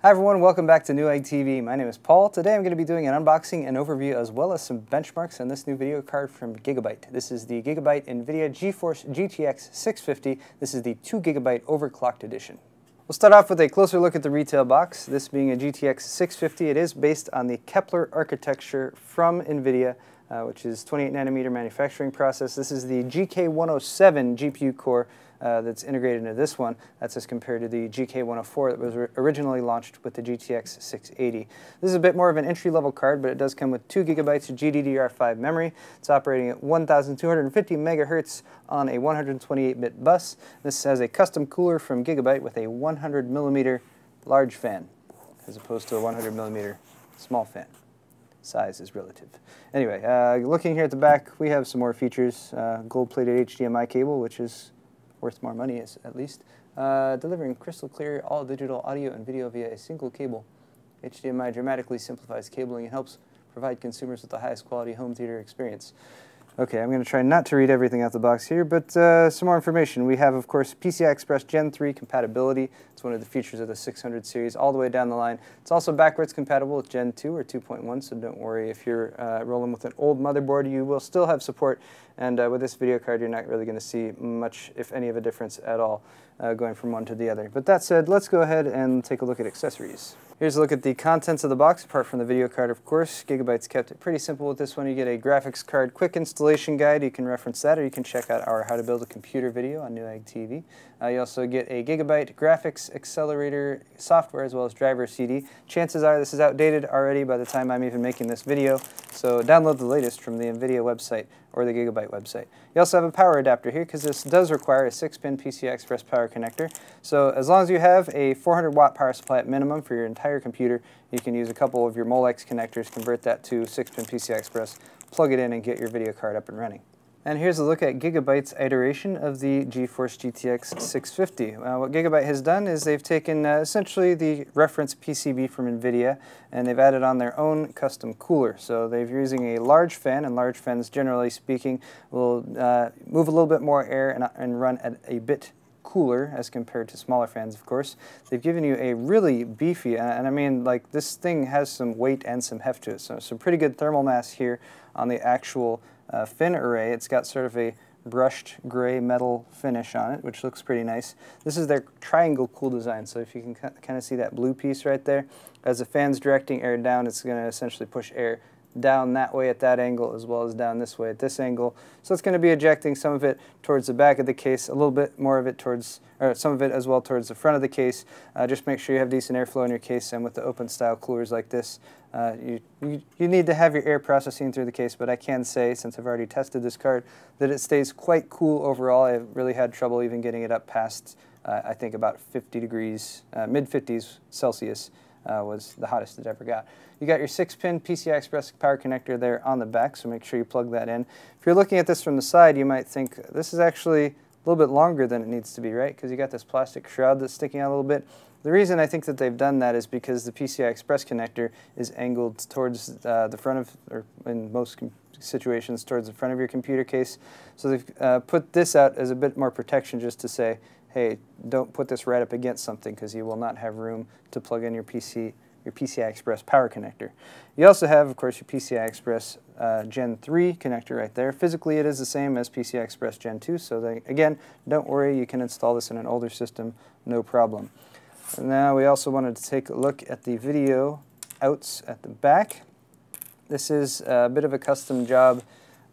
Hi everyone, welcome back to Newegg TV. My name is Paul. Today I'm going to be doing an unboxing and overview as well as some benchmarks on this new video card from Gigabyte. This is the Gigabyte NVIDIA GeForce GTX 650. This is the 2GB overclocked edition. We'll start off with a closer look at the retail box. This being a GTX 650, it is based on the Kepler architecture from NVIDIA, which is 28nm manufacturing process. This is the GK107 GPU core that's integrated into this one. That's as compared to the GK104 that was originally launched with the GTX 680. This is a bit more of an entry-level card, but it does come with 2GB of GDDR5 memory. It's operating at 1250 MHz on a 128-bit bus. This has a custom cooler from Gigabyte with a 100mm large fan, as opposed to a 100mm small fan. Size is relative. Anyway, looking here at the back, we have some more features. Gold-plated HDMI cable, which is worth more money, at least. Delivering crystal clear all-digital audio and video via a single cable. HDMI dramatically simplifies cabling and helps provide consumers with the highest quality home theater experience. Okay, I'm going to try not to read everything out the box here, but some more information. We have, of course, PCI Express Gen 3 compatibility. It's one of the features of the 600 series all the way down the line. It's also backwards compatible with Gen 2 or 2.1, so don't worry if you're rolling with an old motherboard. You will still have support, and with this video card, you're not really going to see much, if any, of a difference at all going from one to the other. But that said, let's go ahead and take a look at accessories. Here's a look at the contents of the box, apart from the video card, of course. Gigabyte's kept it pretty simple with this one. You get a graphics card quick installation guide. You can reference that, or you can check out our How to Build a Computer video on Newegg TV. You also get a Gigabyte graphics accelerator software as well as driver CD. Chances are this is outdated already by the time I'm even making this video, so download the latest from the NVIDIA website or the Gigabyte website. You also have a power adapter here because this does require a 6-pin PCI Express power connector. So as long as you have a 400-watt power supply at minimum for your entire computer, you can use a couple of your Molex connectors, convert that to 6-pin PCI Express, plug it in, and get your video card up and running. And here's a look at Gigabyte's iteration of the GeForce GTX 650. What Gigabyte has done is they've taken essentially the reference PCB from NVIDIA, and they've added on their own custom cooler. So they're using a large fan, and large fans, generally speaking, will move a little bit more air and run at a bit cooler as compared to smaller fans, of course. They've given you a really beefy, and I mean, like, this thing has some weight and some heft to it, so some pretty good thermal mass here on the actual fin array. It's got sort of a brushed gray metal finish on it, which looks pretty nice. This is their triangle cool design, so if you can kind of see that blue piece right there, as the fan's directing air down, it's going to essentially push air down that way at that angle as well as down this way at this angle. So it's going to be ejecting some of it towards the back of the case, a little bit more of it towards, or some of it as well towards the front of the case. Just make sure you have decent airflow in your case, and with the open style coolers like this, you need to have your air processing through the case, but I can say, since I've already tested this card, that it stays quite cool overall. I really had trouble even getting it up past, I think, about 50 degrees, mid-50s Celsius. Was the hottest it ever got. You got your 6-pin PCI Express power connector there on the back, so make sure you plug that in. If you're looking at this from the side, you might think this is actually a little bit longer than it needs to be, right? Because you got this plastic shroud that's sticking out a little bit. The reason I think that they've done that is because the PCI Express connector is angled towards the front of, or in most situations, towards the front of your computer case. So they've put this out as a bit more protection, just to say, hey, don't put this right up against something because you will not have room to plug in your PCI Express power connector. You also have, of course, your PCI Express Gen 3 connector right there. Physically, it is the same as PCI Express Gen 2, so again, don't worry, you can install this in an older system, no problem. And now we also wanted to take a look at the video outs at the back. This is a bit of a custom job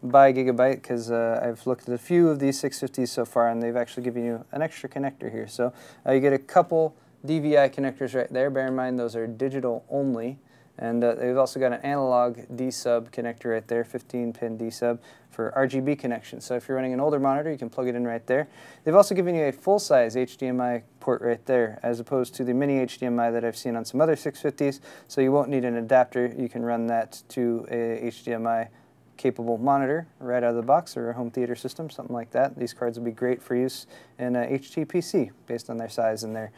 by Gigabyte because I've looked at a few of these 650s so far, and they've actually given you an extra connector here. So you get a couple DVI connectors right there. Bear in mind those are digital only, and they've also got an analog D-sub connector right there, 15-pin D-sub for RGB connection. So if you're running an older monitor, you can plug it in right there. They've also given you a full-size HDMI port right there, as opposed to the mini HDMI that I've seen on some other 650s, so you won't need an adapter. You can run that to a HDMI capable monitor right out of the box, or a home theater system, something like that. These cards would be great for use in a HTPC based on their size and their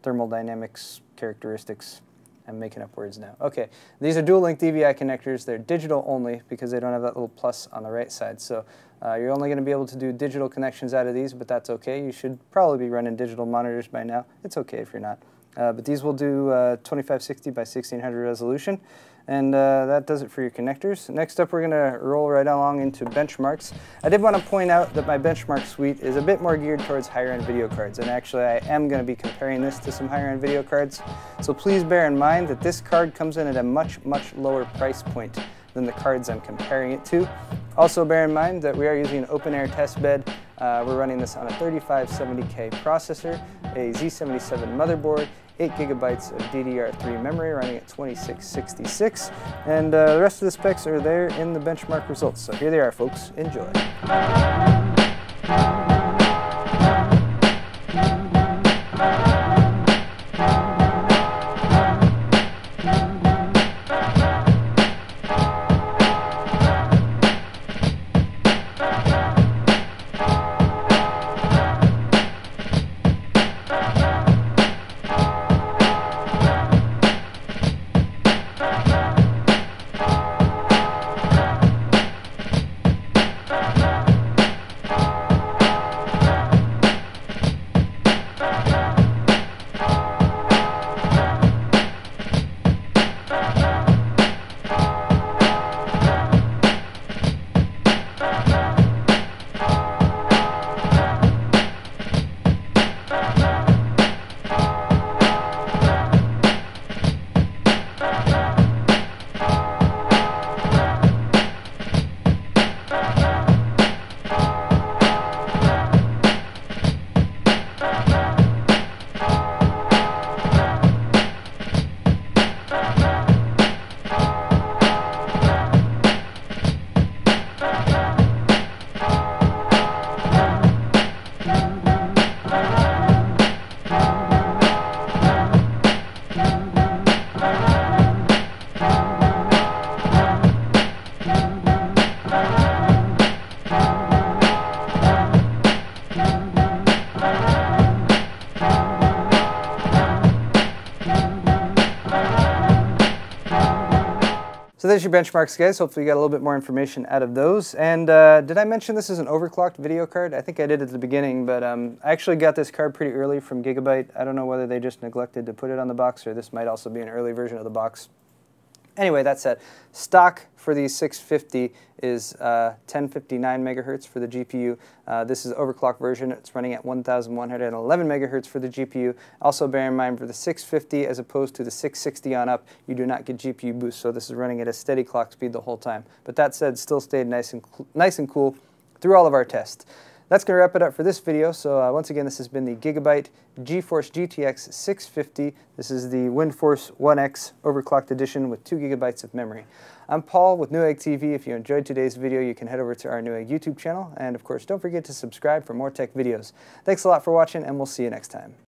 thermal dynamics characteristics. I'm making up words now. Okay, these are dual-link DVI connectors. They're digital only because they don't have that little plus on the right side. So you're only going to be able to do digital connections out of these, but that's okay. You should probably be running digital monitors by now. It's okay if you're not. but these will do 2560 by 1600 resolution. And that does it for your connectors. Next up, we're going to roll right along into benchmarks. I did want to point out that my benchmark suite is a bit more geared towards higher-end video cards, and actually I am going to be comparing this to some higher-end video cards. So please bear in mind that this card comes in at a much lower price point than the cards I'm comparing it to. Also bear in mind that we are using an open-air test bed. We're running this on a 3570K processor, a Z77 motherboard, 8 gigabytes of DDR3 memory running at 2666, and the rest of the specs are there in the benchmark results. So here they are, folks. Enjoy. So there's your benchmarks, guys. Hopefully you got a little bit more information out of those. And did I mention this is an overclocked video card? I think I did at the beginning, but I actually got this card pretty early from Gigabyte. I don't know whether they just neglected to put it on the box, or this might also be an early version of the box. Anyway, that said, stock for the 650 is 1059 megahertz for the GPU. This is overclock version. It's running at 1111 megahertz for the GPU. Also bear in mind for the 650 as opposed to the 660 on up, you do not get GPU boost, so this is running at a steady clock speed the whole time. But that said, still stayed nice and cool through all of our tests. That's going to wrap it up for this video. So once again, this has been the Gigabyte GeForce GTX 650. This is the WindForce 1X overclocked edition with 2 gigabytes of memory. I'm Paul with Newegg TV. If you enjoyed today's video, you can head over to our Newegg YouTube channel. And of course, don't forget to subscribe for more tech videos. Thanks a lot for watching, and we'll see you next time.